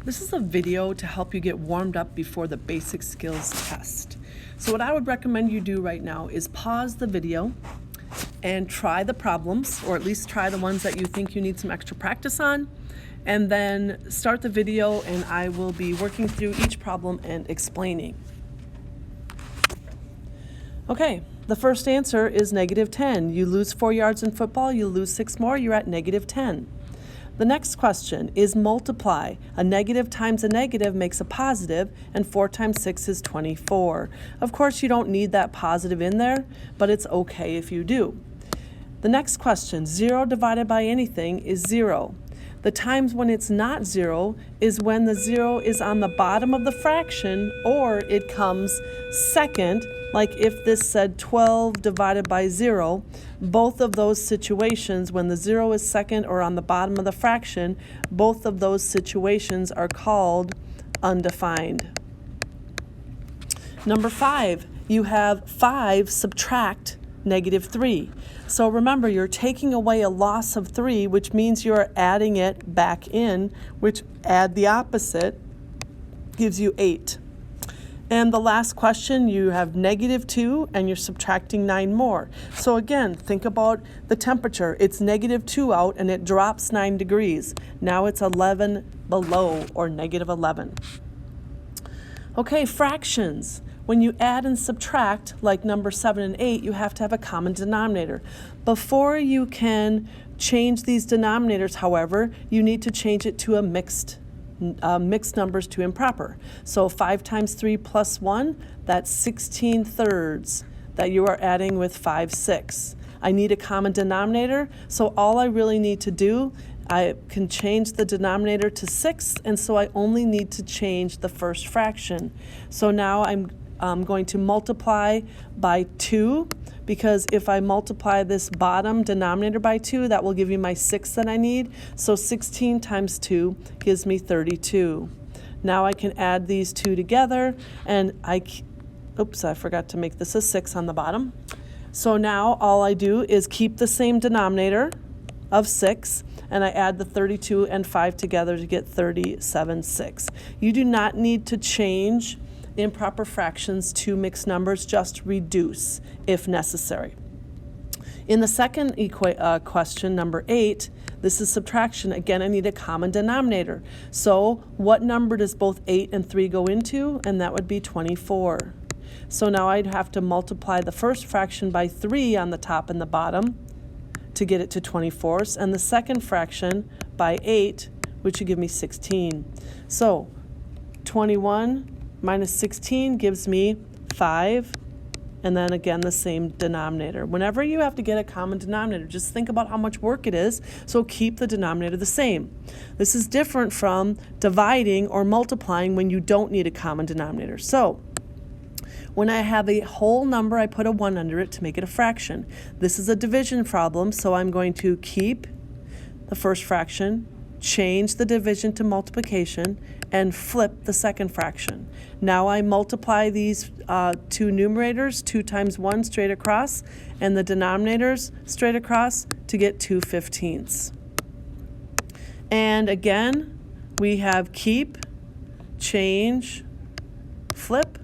This is a video to help you get warmed up before the basic skills test. So what I would recommend you do right now is pause the video and try the problems, or at least try the ones that you think you need some extra practice on, and then start the video and I will be working through each problem and explaining. Okay, the first answer is -10. You lose 4 yards in football, you lose 6 more, you're at -10. The next question is multiply. A negative times a negative makes a positive, and 4 times 6 is 24. Of course, you don't need that positive in there, but it's okay if you do. The next question, 0 divided by anything is 0. The times when it's not 0 is when the 0 is on the bottom of the fraction or it comes second, like if this said 12 divided by 0. Both of those situations, when the 0 is second or on the bottom of the fraction, both of those situations are called undefined. Number 5, you have 5 subtract -3. So remember, you're taking away a loss of 3, which means you're adding it back in, which add the opposite gives you 8. And the last question, you have -2 and you're subtracting 9 more. So again, think about the temperature. It's -2 out and it drops 9 degrees. Now it's 11 below, or -11. Okay, fractions. When you add and subtract, like number 7 and 8, you have to have a common denominator. Before you can change these denominators, however, you need to change it to a mixed numbers to improper. So 5 times 3 plus 1, that's 16 thirds that you are adding with 5 6. I need a common denominator, so all I really need to do, I can change the denominator to 6, and so I only need to change the first fraction. So now I'm going to multiply by 2, because if I multiply this bottom denominator by 2, that will give me my 6 that I need. So 16 times 2 gives me 32. Now I can add these two together, and I forgot to make this a 6 on the bottom. So now all I do is keep the same denominator of 6, and I add the 32 and 5 together to get 37 6. You do not need to change improper fractions to mixed numbers, just reduce if necessary. In the second question, number 8, this is subtraction. Again, I need a common denominator. So what number does both 8 and 3 go into? And that would be 24. So now I'd have to multiply the first fraction by 3 on the top and the bottom to get it to 24, and the second fraction by 8, which would give me 16. So 21 minus 16 gives me 5, and then again the same denominator. Whenever you have to get a common denominator, just think about how much work it is, so keep the denominator the same. This is different from dividing or multiplying when you don't need a common denominator. So when I have a whole number, I put a 1 under it to make it a fraction. This is a division problem, so I'm going to keep the first fraction, change the division to multiplication, and flip the second fraction. Now I multiply these two numerators, 2 times 1 straight across, and the denominators straight across to get 2/15. And again, we have keep, change, flip,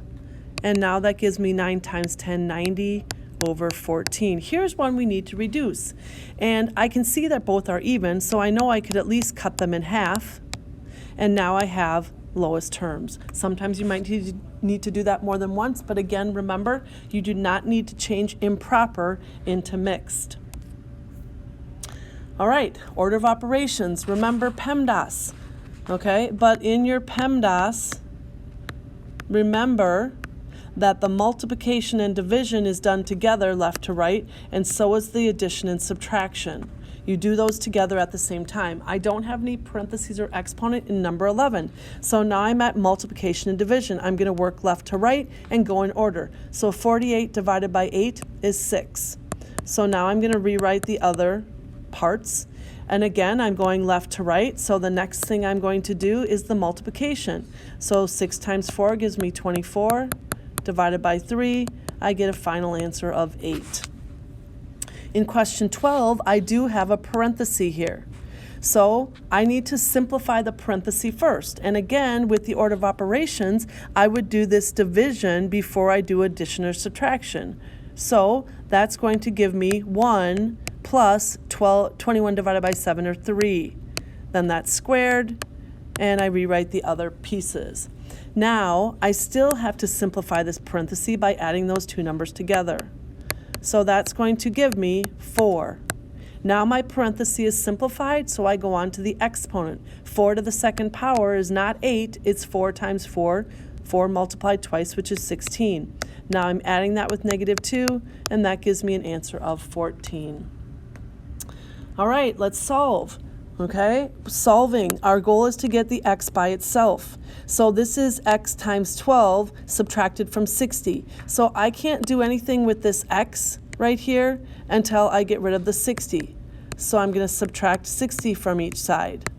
and now that gives me 9 times 10, 90 over 14. Here's one we need to reduce. And I can see that both are even, so I know I could at least cut them in half. And now I have lowest terms. Sometimes you might need to do that more than once, but again, remember, you do not need to change improper into mixed. All right, order of operations. Remember PEMDAS, okay? But in your PEMDAS, remember that the multiplication and division is done together left to right, and so is the addition and subtraction. You do those together at the same time. I don't have any parentheses or exponent in number 11. So now I'm at multiplication and division. I'm going to work left to right and go in order. So 48 divided by 8 is 6. So now I'm going to rewrite the other parts. And again, I'm going left to right. So the next thing I'm going to do is the multiplication. So 6 times 4 gives me 24. Divided by 3, I get a final answer of 8. In question 12, I do have a parenthesis here. So I need to simplify the parenthesis first. And again, with the order of operations, I would do this division before I do addition or subtraction. So that's going to give me 1 plus 21 divided by 7, or 3. Then that's squared, and I rewrite the other pieces. Now, I still have to simplify this parenthesis by adding those two numbers together. So that's going to give me 4. Now my parenthesis is simplified, so I go on to the exponent. 4 to the second power is not 8, it's 4 times 4. 4 multiplied twice, which is 16. Now I'm adding that with -2, and that gives me an answer of 14. All right, let's solve. Okay, solving. Our goal is to get the x by itself. So this is x times 12 subtracted from 60. So I can't do anything with this x right here until I get rid of the 60. So I'm going to subtract 60 from each side.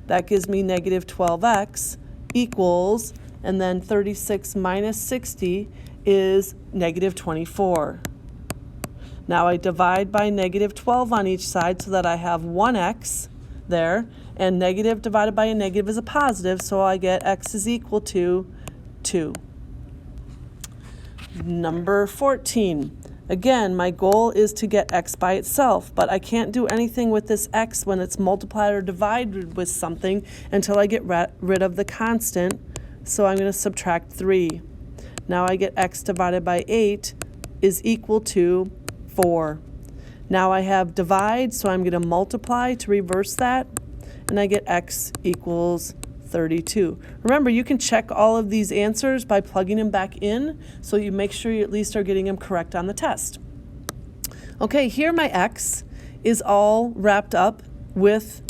That gives me -12x equals, and then 36 minus 60 is -24. Now I divide by -12 on each side so that I have 1x there, and negative divided by a negative is a positive, so I get x is equal to 2. Number 14. Again, my goal is to get x by itself, but I can't do anything with this x when it's multiplied or divided with something until I get rid of the constant, so I'm going to subtract 3. Now I get x divided by 8 is equal to 4. Now I have divide, so I'm going to multiply to reverse that, and I get x equals 32. Remember, you can check all of these answers by plugging them back in, so you make sure you at least are getting them correct on the test. Okay, here my x is all wrapped up with,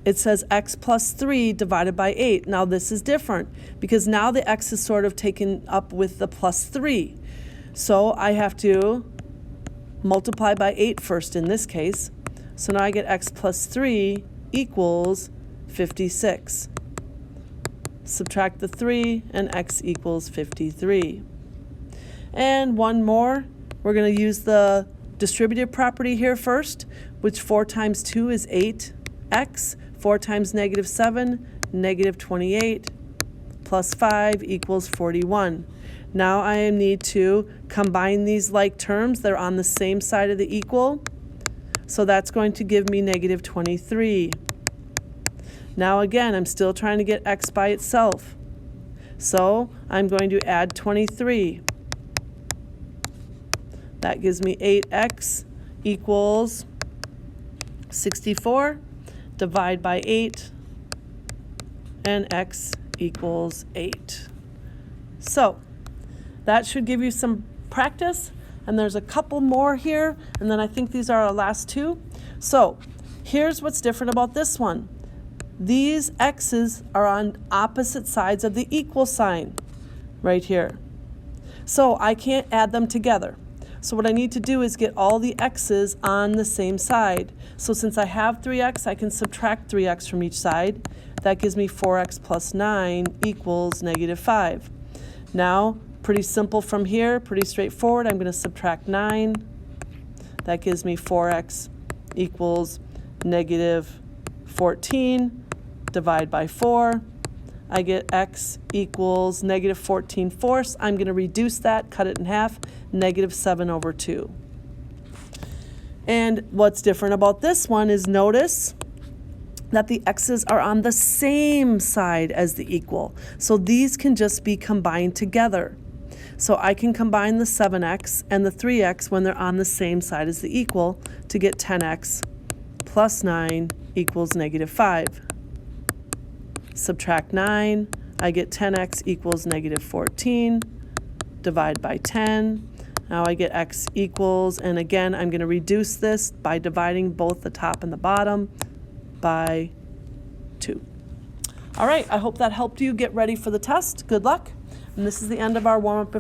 it says x plus 3 divided by 8. Now this is different because now the x is sort of taken up with the plus 3. So I have to multiply by 8 first in this case. So now I get x plus 3 equals 56. Subtract the 3 and x equals 53. And one more, we're going to use the distributive property here first, which 4 times 2 is 8x. 4 times -7, -28, plus 5 equals 41. Now I need to combine these like terms. They're on the same side of the equal. So that's going to give me -23. Now again, I'm still trying to get x by itself. So I'm going to add 23. That gives me 8x equals 64. Divide by 8, and x equals 8. So that should give you some practice, and there's a couple more here, and then I think these are our last two. So here's what's different about this one. These x's are on opposite sides of the equal sign right here. So I can't add them together. So what I need to do is get all the x's on the same side. So since I have 3x, I can subtract 3x from each side. That gives me 4x plus 9 equals -5. Now, pretty simple from here, pretty straightforward. I'm going to subtract 9. That gives me 4x equals -14. Divide by 4. I get x equals -14/4. I'm going to reduce that, cut it in half, -7/2. And what's different about this one is notice that the x's are on the same side as the equal. So these can just be combined together. So I can combine the 7x and the 3x when they're on the same side as the equal to get 10x plus 9 equals -5. Subtract 9, I get 10x equals -14. Divide by 10. Now I get x equals, and again, I'm going to reduce this by dividing both the top and the bottom by 2. All right, I hope that helped you get ready for the test. Good luck. And this is the end of our warm-up before